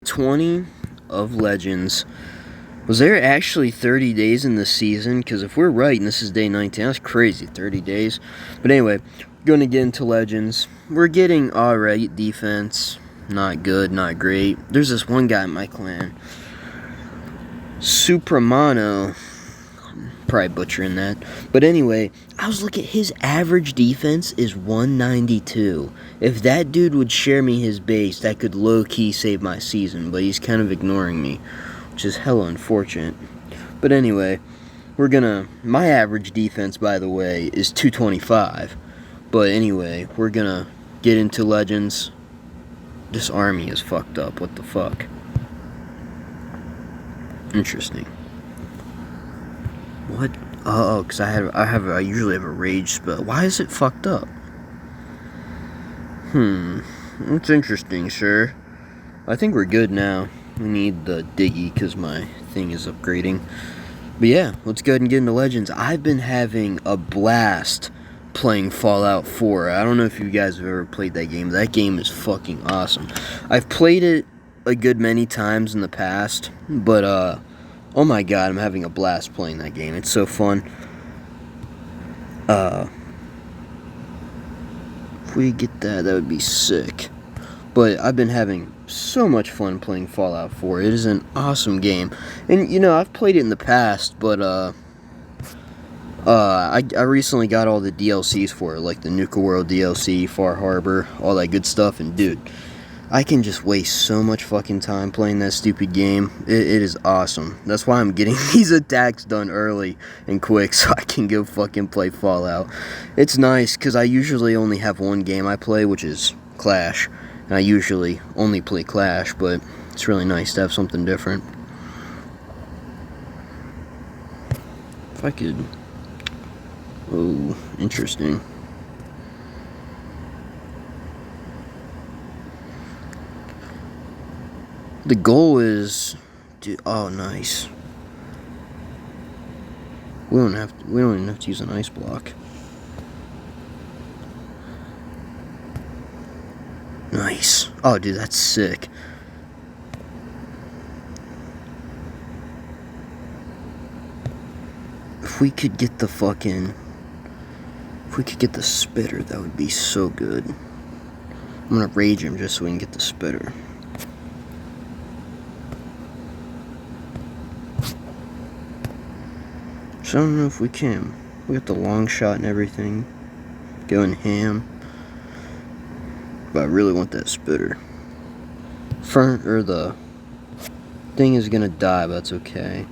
20 of Legends. Was there actually 30 days in the season? Because if we're right and this is day 19, that's crazy, 30 days. But anyway, going to get into Legends. We're getting alright defense. Not good, not great. There's this one guy in my clan. Supramano. Probably butchering that. But anyway, I was looking, his average defense is 192. If that dude would share me his base, that could low-key save my season. But he's kind of ignoring me, which is hella unfortunate. But anyway, my average defense, by the way, is 225. But anyway, we're gonna get into Legends. This army is fucked up. What the fuck? Interesting. What? Oh, because I usually have a rage spell. Why is it fucked up? That's interesting, sir. I think we're good now. We need the diggy because my thing is upgrading. But yeah, let's go ahead and get into Legends. I've been having a blast playing Fallout 4. I don't know if you guys have ever played that game. That game is fucking awesome. I've played it a good many times in the past, but oh my god, I'm having a blast playing that game. It's so fun. If we get that would be sick. But I've been having so much fun playing Fallout 4. It is an awesome game. And, you know, I've played it in the past, but, I recently got all the DLCs for it, like the Nuka World DLC, Far Harbor, all that good stuff, and dude, I can just waste so much fucking time playing that stupid game. It is awesome. That's why I'm getting these attacks done early and quick so I can go fucking play Fallout. It's nice because I usually only have one game I play, which is Clash. And I usually only play Clash, but it's really nice to have something different. If I could... Oh, interesting. The goal is, dude. Oh, nice. We don't even have to use an ice block. Nice. Oh, dude, that's sick. If we could get the spitter, that would be so good. I'm gonna rage him just so we can get the spitter. So I don't know if we can. We got the long shot and everything. Going ham. But I really want that spitter. The thing is gonna die, but that's okay.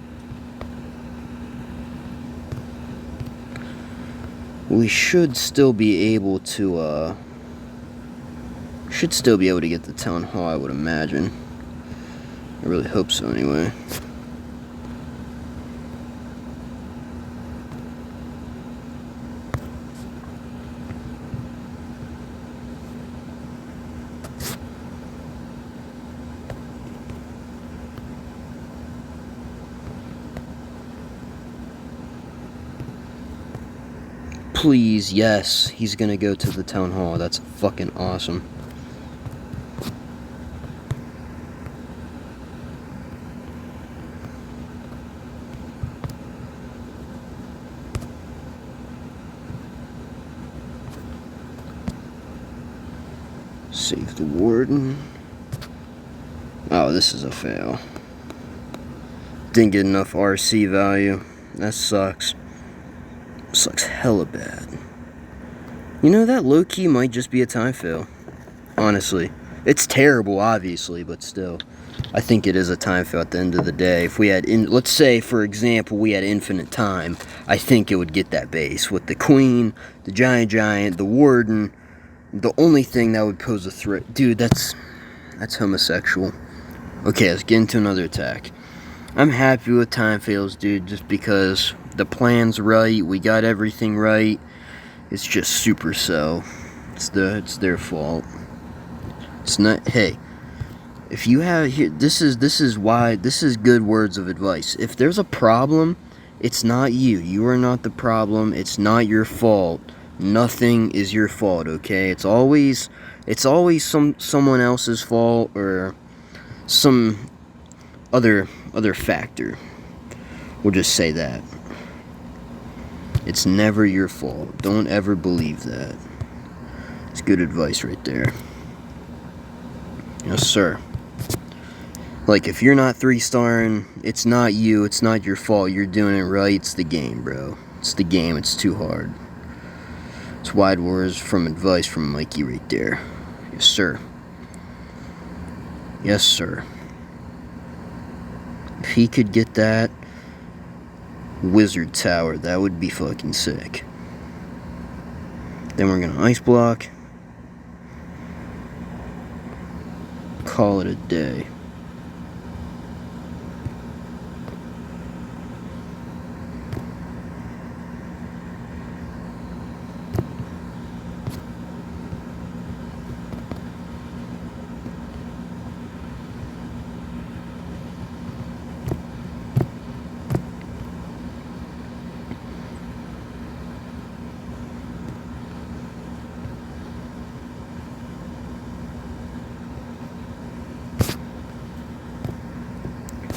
We should still be able to, get the town hall, I would imagine. I really hope so, anyway. Please, yes, he's gonna go to the town hall. That's fucking awesome. Save the warden. Oh, this is a fail. Didn't get enough RC value. That sucks. Sucks hella bad. You know, that low-key might just be a time fail. Honestly. It's terrible, obviously, but still. I think it is a time fail at the end of the day. If we had, let's say, for example, we had infinite time, I think it would get that base. With the queen, the giant, the warden, the only thing that would pose a threat. Dude, that's homosexual. Okay, let's get into another attack. I'm happy with time fails, dude, just because the plan's right, we got everything right. It's just Supercell. It's their fault. It's not. Hey, if you have here, this is good words of advice. If there's a problem, it's not you. You are not the problem. It's not your fault. Nothing is your fault. Okay, it's always someone else's fault or some other factor. We'll just say that. It's never your fault. Don't ever believe that. It's good advice right there. Yes, sir. Like, if you're not 3-starring, it's not you, it's not your fault. You're doing it right. It's the game, bro. It's the game. It's too hard. It's wide words from advice from Mikey right there. Yes, sir. Yes, sir. If he could get that wizard tower, that would be fucking sick. Then we're gonna ice block. Call it a day.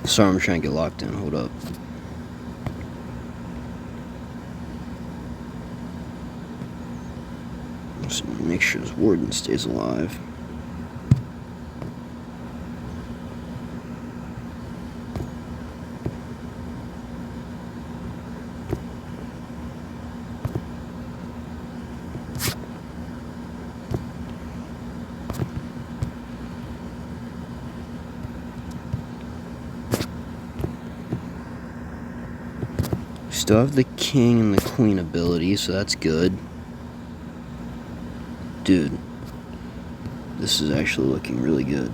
Sorry, I'm trying to get locked in. Hold up. Just make sure this warden stays alive. Still have the king and the queen ability, so that's good. Dude, this is actually looking really good.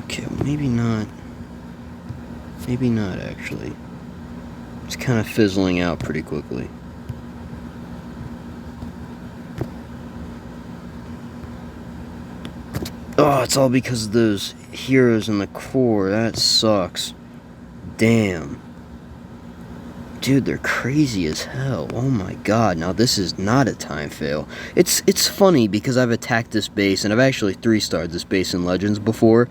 Okay, well, maybe not. Maybe not, actually. It's kind of fizzling out pretty quickly. Oh, it's all because of those heroes in the core. That sucks. Damn. Dude, they're crazy as hell. Oh my god. Now this is not a time fail. It's funny because I've attacked this base and I've actually 3-starred this base in Legends before,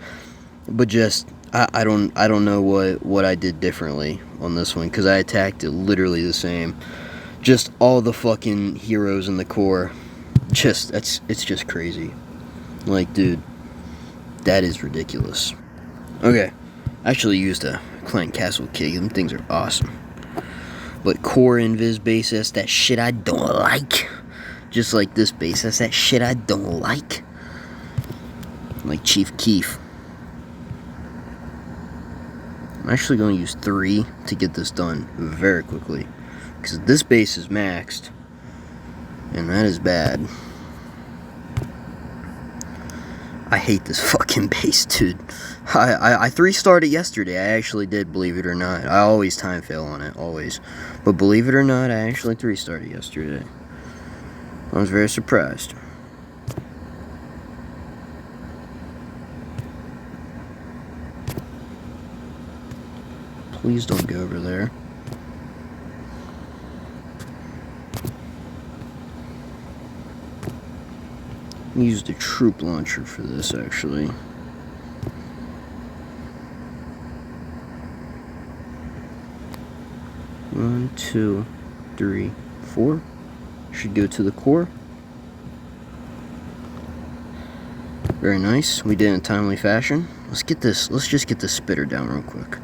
but just I don't know what I did differently on this one because I attacked it literally the same. Just all the fucking heroes in the core. It's just crazy. Like, dude, that is ridiculous. Okay, I actually used a Clan Castle Key. Them things are awesome. But core invis base, that's that shit I don't like. Just like this base, that's that shit I don't like. Like Chief Keef. I'm actually going to use 3 to get this done very quickly. Because this base is maxed. And that is bad. I hate this fucking base, dude. I 3-starred it yesterday. I actually did, believe it or not. I always time fail on it, always. But believe it or not, I actually 3-starred it yesterday. I was very surprised. Please don't go over there. I used a troop launcher for this, actually. One, 2, 3, 4. Should go to the core. Very nice. We did it in timely fashion. Let's just get this spitter down real quick,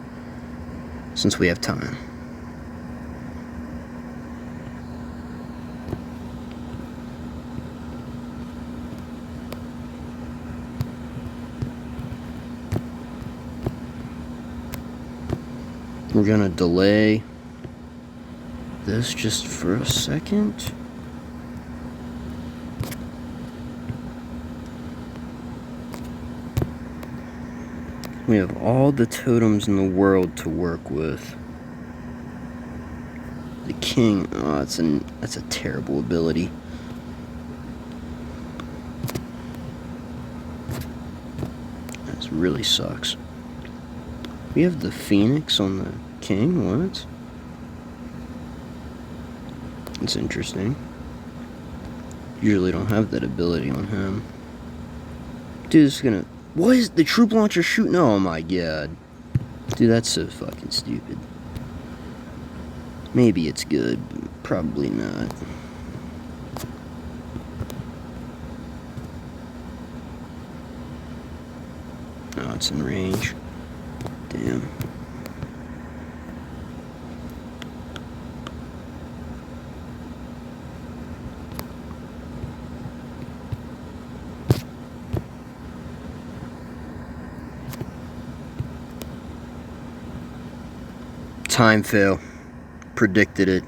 since we have time. We're gonna delay this just for a second. We have all the totems in the world to work with. The king, oh, that's a terrible ability. That really sucks. We have the Phoenix on the king, what? That's interesting. Usually don't have that ability on him. Dude, this is gonna... What is the troop launcher shooting? Oh my god. Dude, that's so fucking stupid. Maybe it's good, but probably not. Oh, it's in range. Damn. Time fail. Predicted it.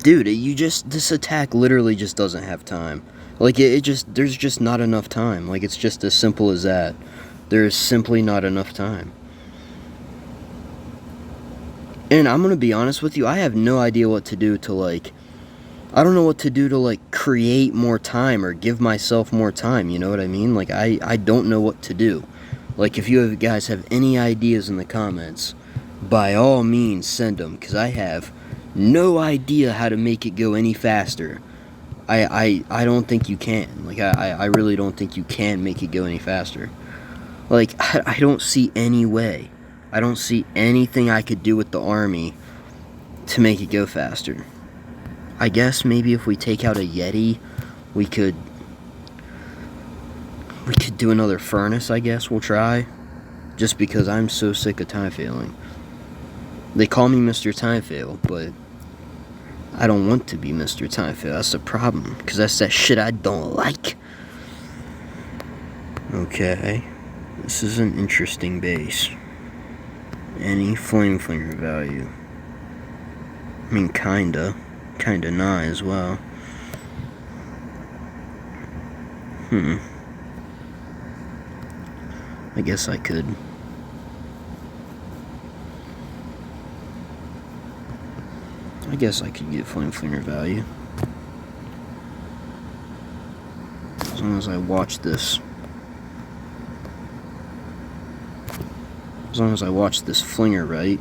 Dude, this attack literally just doesn't have time. Like, there's just not enough time. Like, it's just as simple as that. There's simply not enough time. And I'm gonna be honest with you, I have no idea what to do to, like... I don't know what to do to, like, create more time or give myself more time, you know what I mean? Like, I don't know what to do. Like, if you guys have any ideas in the comments, by all means, send them, because I have no idea how to make it go any faster. I don't think you can. Like, I really don't think you can make it go any faster. Like, I don't see any way. I don't see anything I could do with the army to make it go faster. I guess maybe if we take out a Yeti, we could do another furnace, I guess we'll try. Just because I'm so sick of time failing. They call me Mr. Time Fail, but I don't want to be Mr. Time Fail. That's the problem, because that's that shit I don't like. Okay, this is an interesting base. Any flame flinger value? I mean, kinda not as well. I guess I could. I guess I could get flame flinger value. As long as I watch this. As long as I watch this flinger right.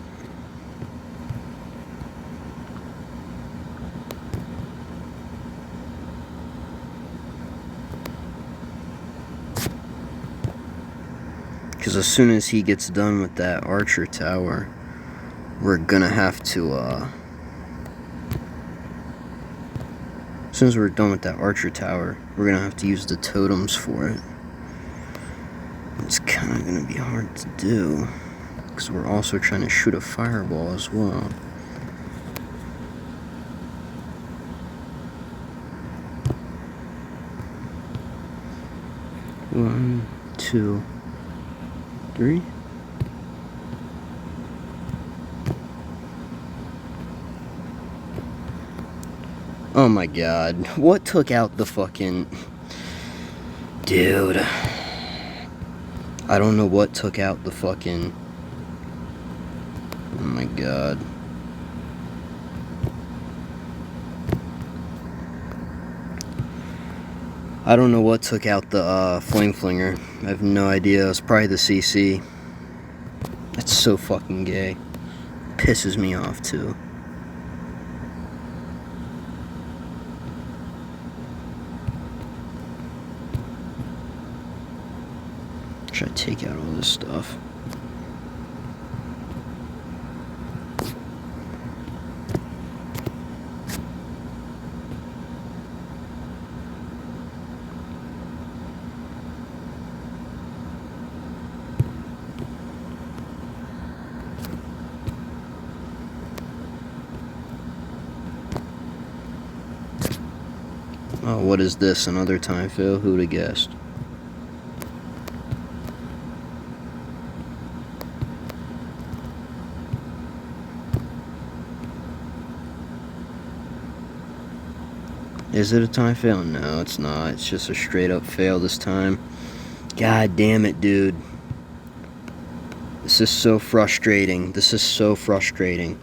Because as soon as he gets done with that archer tower, we're gonna have to, as soon as we're done with that archer tower, we're gonna have to use the totems for it. It's kind of gonna be hard to do, because we're also trying to shoot a fireball as well. One, two, three. Oh my god, what took out the fucking... Dude. I don't know what took out the fucking... Oh my god. I don't know what took out the flame flinger. I have no idea. It's probably the CC. That's so fucking gay. Pisses me off too. Should I take out all this stuff? Oh, what is this? Another time fail? Who'd have guessed? Is it a time fail? No, it's not. It's just a straight up fail this time. God damn it, dude. This is so frustrating. This is so frustrating.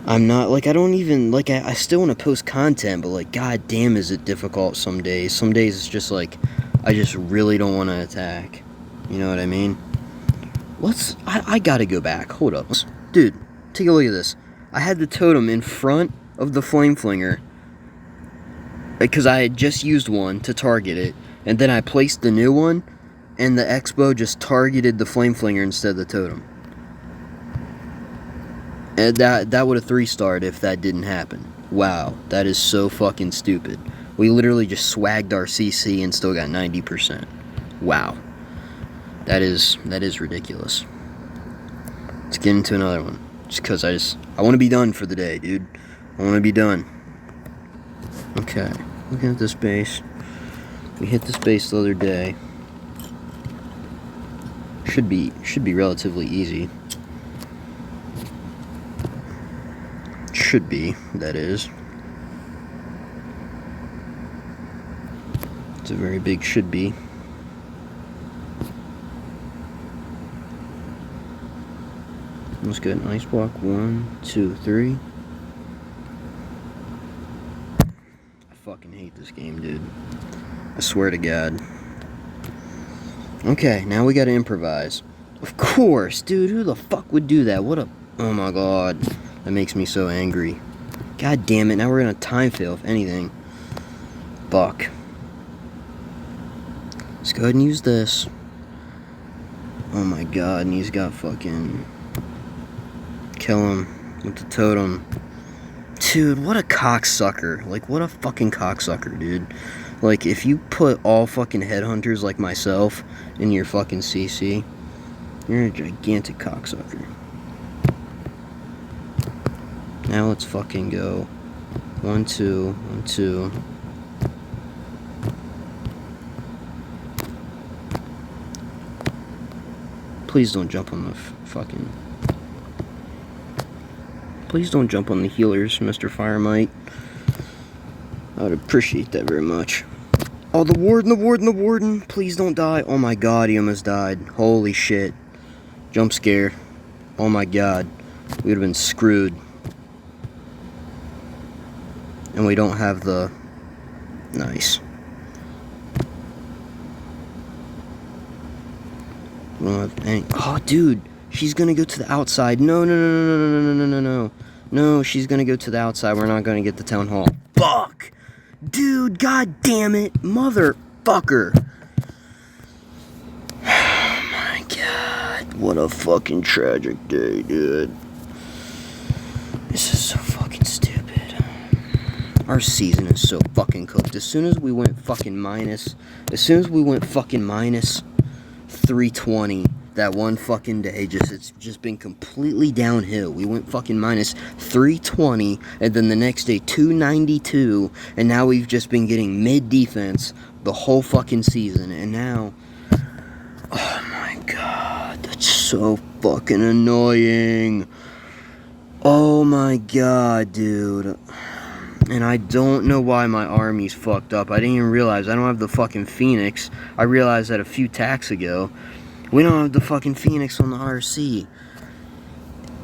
I'm not, like, I don't even, like, I still want to post content, but, like, god damn is it difficult some days. Some days it's just, like, I just really don't want to attack. You know what I mean? I gotta go back. Hold up. Dude, take a look at this. I had the totem in front of the flame flinger. because I had just used one to target it, and then I placed the new one, and the Expo just targeted the Flame Flinger instead of the Totem. And that would have 3-starred if that didn't happen. Wow, that is so fucking stupid. We literally just swagged our CC and still got 90%. Wow. That is ridiculous. Let's get into another one. Just because I want to be done for the day, dude. I want to be done. Okay, looking at this base. We hit this base the other day. Should be relatively easy. Should be, that is. It's a very big should be. Let's get an ice block. 1, 2, 3. I fucking hate this game, dude. I swear to God. Okay, now we gotta improvise. Of course, dude, who the fuck would do that? Oh my god. That makes me so angry. God damn it, now we're gonna time fail, if anything. Fuck. Let's go ahead and use this. Oh my god, and he's got fucking... Kill him with the totem. Dude, what a cocksucker. Like, what a fucking cocksucker, dude. Like, if you put all fucking headhunters like myself in your fucking CC, you're a gigantic cocksucker. Now let's fucking go. 1, 2, 1, 2. Please don't jump on the fucking... Please don't jump on the healers, Mr. Firemite. I would appreciate that very much. Oh, the warden! Please don't die. Oh my god, he almost died. Holy shit. Jump scare. Oh my god. We would have been screwed. And we don't have the... Nice. We don't have any... Oh, dude! She's gonna go to the outside. No. No, she's gonna go to the outside. We're not gonna get the town hall. Fuck! Dude, god damn it. Motherfucker. Oh my god. What a fucking tragic day, dude. This is so fucking stupid. Our season is so fucking cooked. As soon as we went fucking minus 320 that one fucking day, it's just been completely downhill. We went fucking minus 320, and then the next day 292, and now we've just been getting mid defense the whole fucking season, and now, oh my god, that's so fucking annoying. Oh my god, dude. And I don't know why my army's fucked up. I didn't even realize I don't have the fucking Phoenix. I realized that a few tacks ago. We don't have the fucking Phoenix on the RC.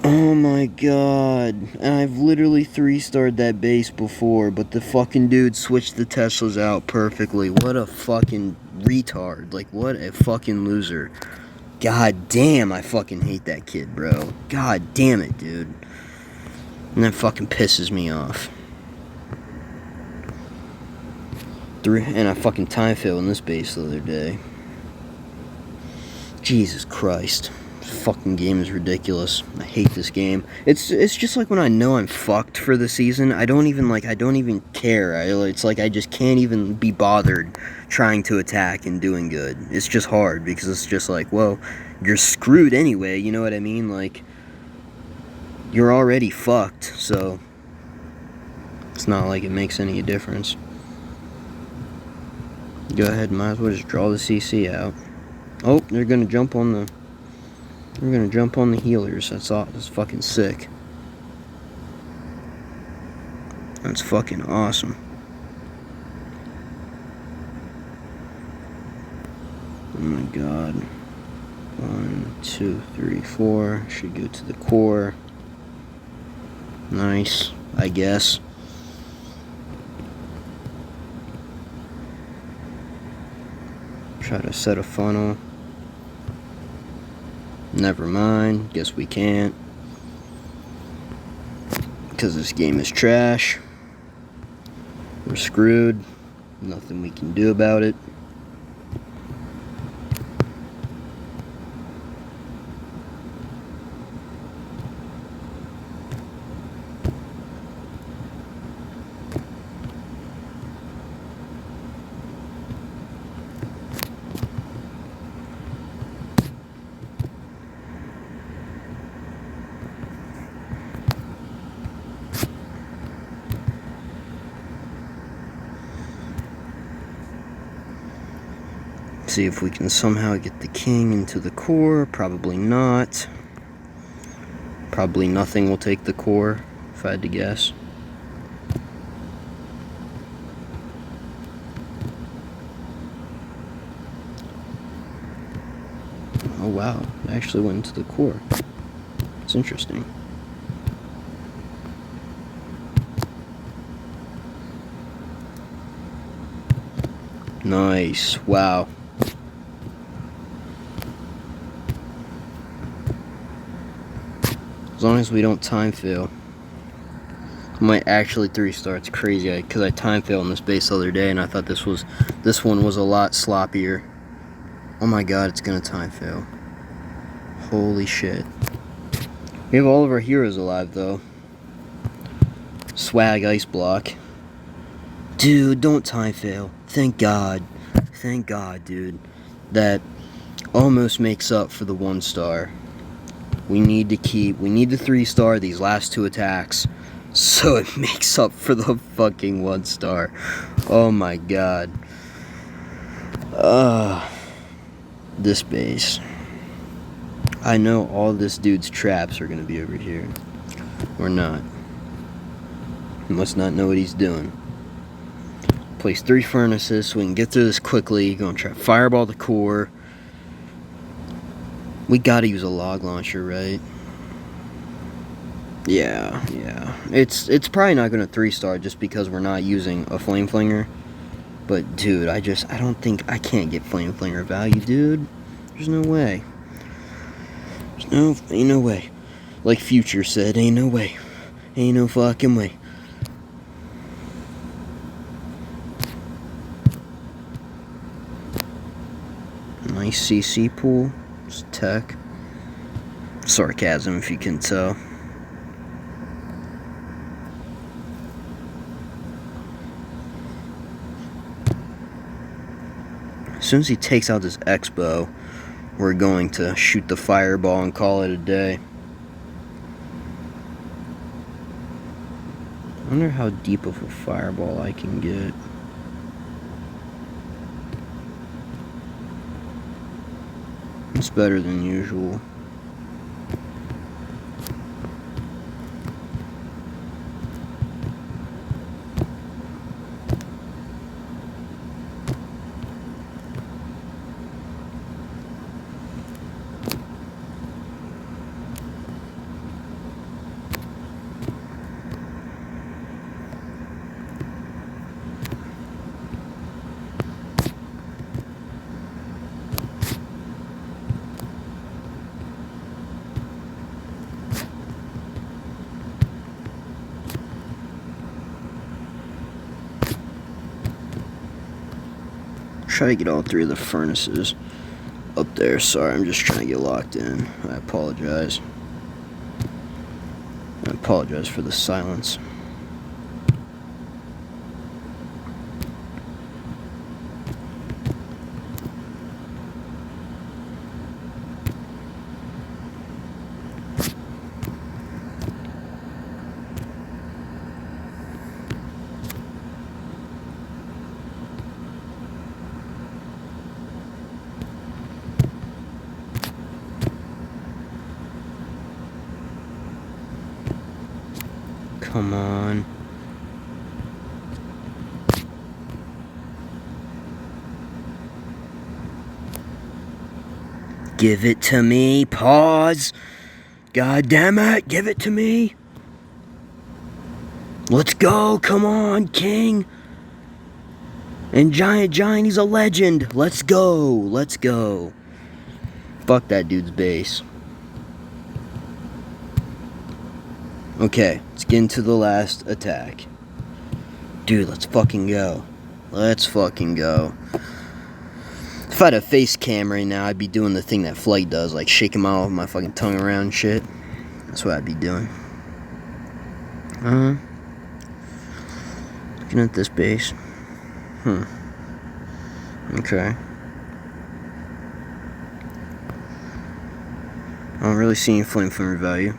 Oh my god. And I've literally 3-starred that base before, but the fucking dude switched the Teslas out perfectly. What a fucking retard. Like, what a fucking loser. God damn, I fucking hate that kid, bro. God damn it, dude. And that fucking pisses me off. And I fucking time failed in this base the other day. Jesus Christ. This fucking game is ridiculous. I hate this game. It's just like when I know I'm fucked for the season, I don't even care. It's like I just can't even be bothered trying to attack and doing good. It's just hard because it's just like, well, you're screwed anyway, you know what I mean? Like, you're already fucked, so it's not like it makes any difference. Go ahead, might as well just draw the CC out. Oh, they're gonna jump on the healers. That's fucking sick. That's fucking awesome. Oh my god. 1, 2, 3, 4. Should go to the core. Nice, I guess. Try to set a funnel. Never mind. Guess we can't. Because this game is trash. We're screwed. Nothing we can do about it. See if we can somehow get the king into the core. Probably not. Probably nothing will take the core, if I had to guess. Oh wow, it actually went into the core. It's interesting. Nice, wow. As long as we don't time fail. I might actually 3-star. It's crazy because I time failed on this base the other day and I thought this one was a lot sloppier. Oh my god, it's gonna time fail. Holy shit. We have all of our heroes alive though. Swag ice block. Dude, don't time fail. Thank god. Thank god, dude. That almost makes up for the 1-star. We need the 3-star these last 2 attacks so it makes up for the fucking 1-star. Oh my god. This base. I know all this dude's traps are gonna be over here. Or not. He must not know what he's doing. Place 3 furnaces so we can get through this quickly. Gonna try to fireball the core. We gotta use a log launcher, right? Yeah. It's probably not gonna 3-star just because we're not using a flame flinger. But dude, I don't think I can't get flame flinger value, dude. There's no way. Ain't no way. Like Future said, ain't no way. Ain't no fucking way. Nice CC pool. It's tech. Sarcasm, if you can tell. As soon as he takes out this X-bow, we're going to shoot the fireball and call it a day. I wonder how deep of a fireball I can get. It's better than usual. Try to get all 3 of the furnaces up there. Sorry, I'm just trying to get locked in. I apologize. I apologize for the silence. Come on. Give it to me. Pause. God damn it. Give it to me. Let's go. Come on, King. And Giant, he's a legend. Let's go. Let's go. Fuck that dude's base. Okay, let's get into the last attack. Dude, let's fucking go. Let's fucking go. If I had a face cam right now, I'd be doing the thing that Flight does, like shaking my fucking tongue around and shit. That's what I'd be doing. Looking at this base. Okay. I don't really see any flame flinger value.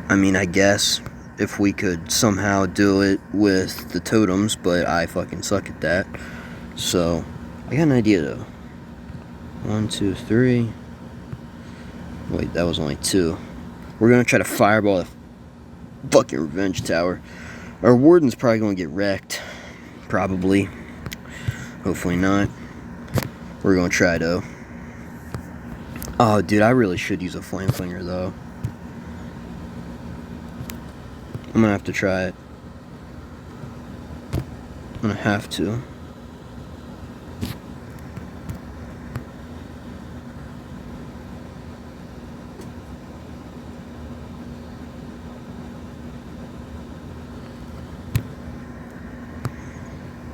I mean, I guess if we could somehow do it with the totems, but I fucking suck at that. So, I got an idea though. 1, 2, 3. Wait, that was only 2. We're gonna try to fireball the fucking revenge tower. Our warden's probably gonna get wrecked. Probably. Hopefully not. We're gonna try though. Oh, dude, I really should use a flame flinger though. I'm gonna have to try it. I'm gonna have to.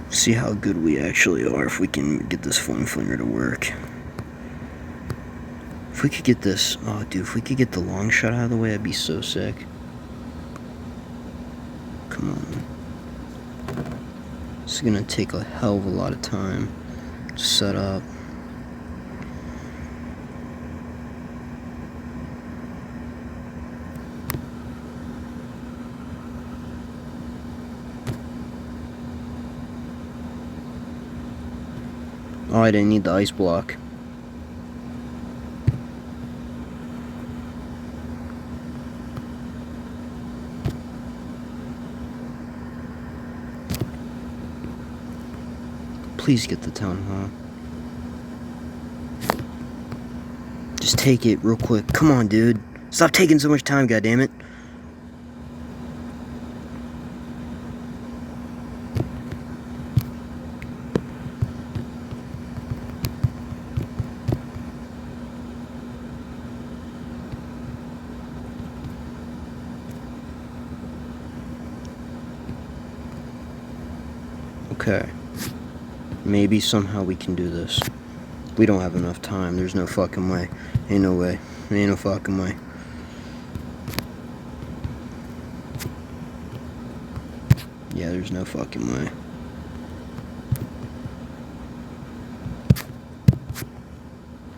See how good we actually are if we can get this flame flinger to work. If we could get this, oh dude, if we could get the long shot out of the way, that'd be so sick. Come on. This is gonna take a hell of a lot of time to set up. Oh, I didn't need the ice block. Please get the town hall. Just take it real quick. Come on, dude. Stop taking so much time, goddammit. Okay. Maybe somehow we can do this. We don't have enough time. There's no fucking way. Ain't no way. Ain't no fucking way. Yeah, there's no fucking way.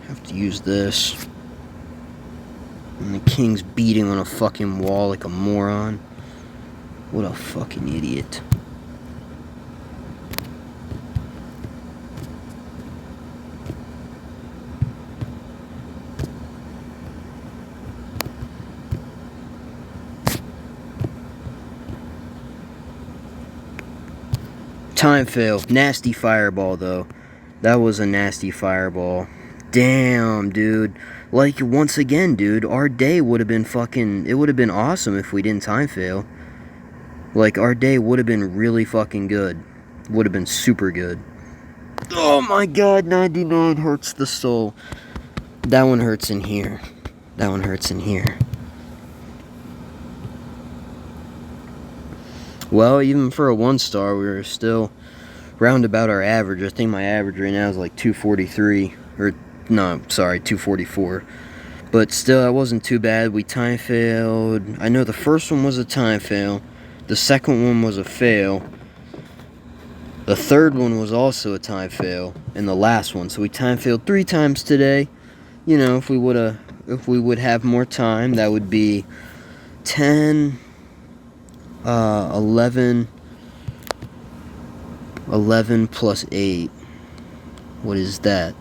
Have to use this. And the king's beating on a fucking wall like a moron. What a fucking idiot. Time fail. Nasty fireball, though. That was a nasty fireball. Damn, dude. Like, once again, dude, our day would have been fucking... It would have been awesome if we didn't time fail. Like, our day would have been really fucking good. Would have been super good. Oh my god, 99 hurts the soul. That one hurts in here. That one hurts in here. Well, even for a 1-star, we were still round about our average. I think my average right now is like 243. Or, no, sorry, 244. But still, that wasn't too bad. We time failed. I know the first one was a time fail. The second one was a fail. The third one was also a time fail. And the last one. So we time failed 3 times today. You know, if we would have more time, that would be 10... 11 plus 8. What is that?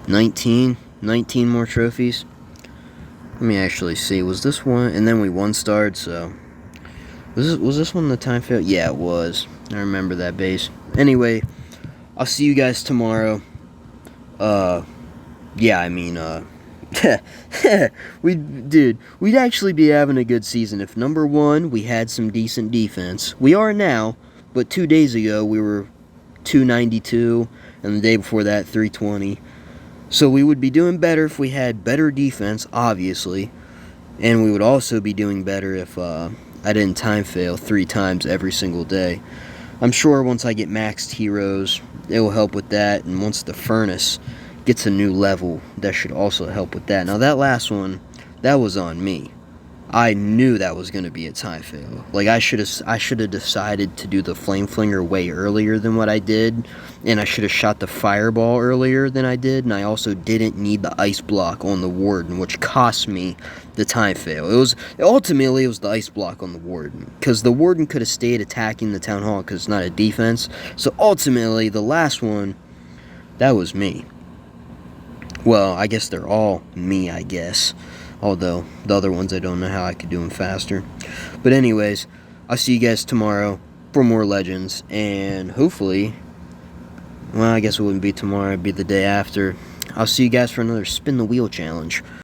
19 more trophies. Let me actually see. Was this one? And then we 1-starred, so was this one the time fail? Yeah, it was. I remember that base. Anyway, I'll see you guys tomorrow. Yeah, I mean, we'd actually be having a good season if, number one, we had some decent defense. We are now, but 2 days ago we were 292, and the day before that 320. So we would be doing better if we had better defense, obviously, and we would also be doing better if I didn't time fail 3 times every single day. I'm sure once I get maxed heroes, it will help with that, and once the furnace gets a new level, that should also help with that. Now that last one, that was on me. I knew that was going to be a time fail. Like, I should have decided to do the flame flinger way earlier than what I did, and I should have shot the fireball earlier than I did, and I also didn't need the ice block on the warden, which cost me the time fail. Ultimately it was the ice block on the warden, because the warden could have stayed attacking the town hall because it's not a defense. So ultimately the last one, that was me. Well, I guess they're all me, I guess. Although, the other ones I don't know how I could do them faster. But anyways, I'll see you guys tomorrow for more Legends. And hopefully, well, I guess it wouldn't be tomorrow, it'd be the day after. I'll see you guys for another Spin the Wheel challenge.